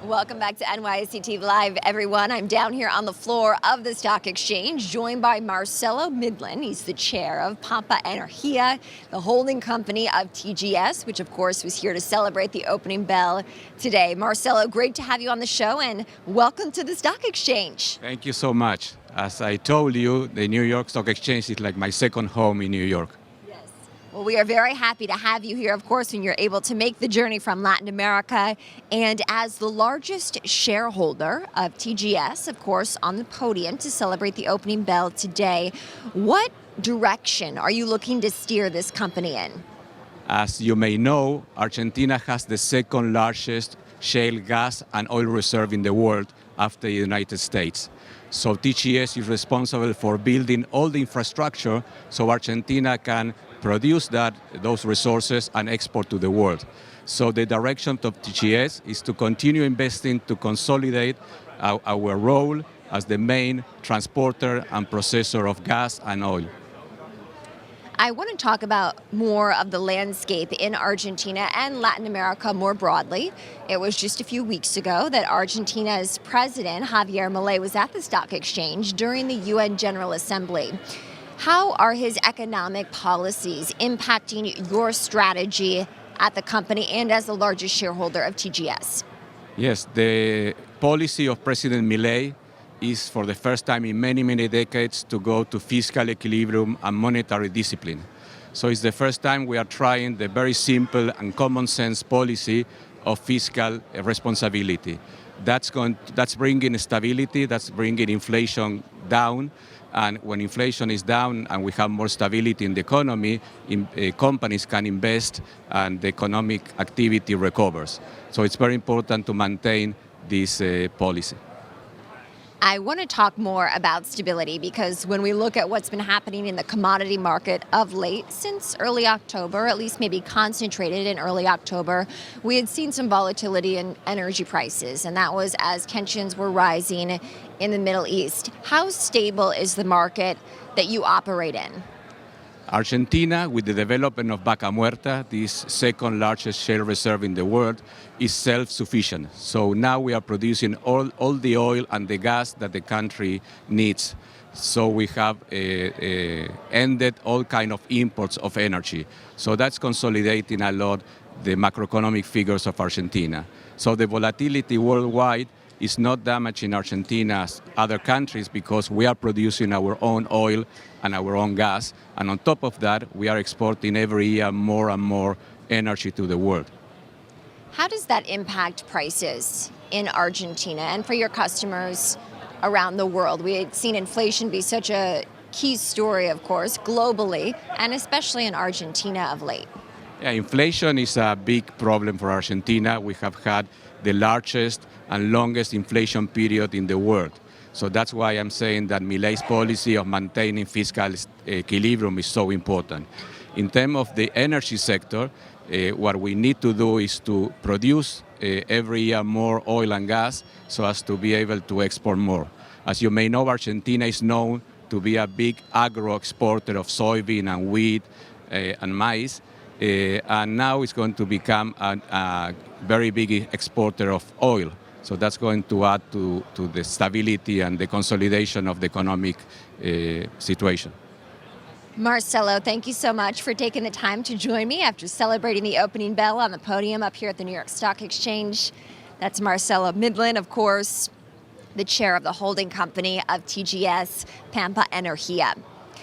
Welcome back to NYSE TV Live, everyone. I'm down here on the floor of the stock exchange, joined by Marcelo Mindlin. He's the chair of Pampa Energi, the holding company of TGS, which of course was here to celebrate the opening bell today. Marcelo, great to have you on the show, and welcome to the stock exchange. Thank you so much. As I told you, the New York Stock Exchange is like my second home in New York. Well, we are very happy to have you here, of course, when you're able to make the journey from Latin America. And as the largest shareholder of TGS, of course, on the podium to celebrate the opening bell today, what direction are you looking to steer this company in? As you may know, Argentina has the second largest shale gas and oil reserve in the world after the United States. So TGS is responsible for building all the infrastructure so Argentina can produce those resources and export to the world. So the direction of TGS is to continue investing to consolidate our role as the main transporter and processor of gas and oil. I want to talk about more of the landscape in Argentina and Latin America more broadly. It was just a few weeks ago that Argentina's president, Javier Milei, was at the stock exchange during the UN General Assembly. How are his economic policies impacting your strategy at the company and as the largest shareholder of TGS? Yes, the policy of President Milei is for the first time in many, many decades to go to fiscal equilibrium and monetary discipline. So it's the first time we are trying the very simple and common sense policy of fiscal responsibility. That's bringing stability, that's bringing inflation down. And when inflation is down and we have more stability in the economy, companies can invest and the economic activity recovers. So it's very important to maintain this policy. I want to talk more about stability because when we look at what's been happening in the commodity market of late, since early October, at least maybe concentrated in early October, we had seen some volatility in energy prices, and that was as tensions were rising in the Middle East. How stable is the market that you operate in? Argentina, with the development of Vaca Muerta, this second largest shale reserve in the world, is self-sufficient. So now we are producing all the oil and the gas that the country needs. So we have ended all kind of imports of energy. So that's consolidating a lot the macroeconomic figures of Argentina. So the volatility worldwide is not damaging Argentina as other countries because we are producing our own oil and our own gas. And on top of that, we are exporting every year more and more energy to the world. How does that impact prices in Argentina and for your customers around the world? We had seen inflation be such a key story, of course, globally, and especially in Argentina of late. Yeah, inflation is a big problem for Argentina. We have had the largest and longest inflation period in the world. So that's why I'm saying that Milei's policy of maintaining fiscal equilibrium is so important. In terms of the energy sector, what we need to do is to produce every year more oil and gas so as to be able to export more. As you may know, Argentina is known to be a big agro exporter of soybean and wheat and maize. And now it's going to become a very big exporter of oil. So that's going to add to the stability and the consolidation of the economic situation. Marcelo, thank you so much for taking the time to join me after celebrating the opening bell on the podium up here at the New York Stock Exchange. That's Marcelo Mindlin, of course, the chair of the holding company of TGS, Pampa Energi.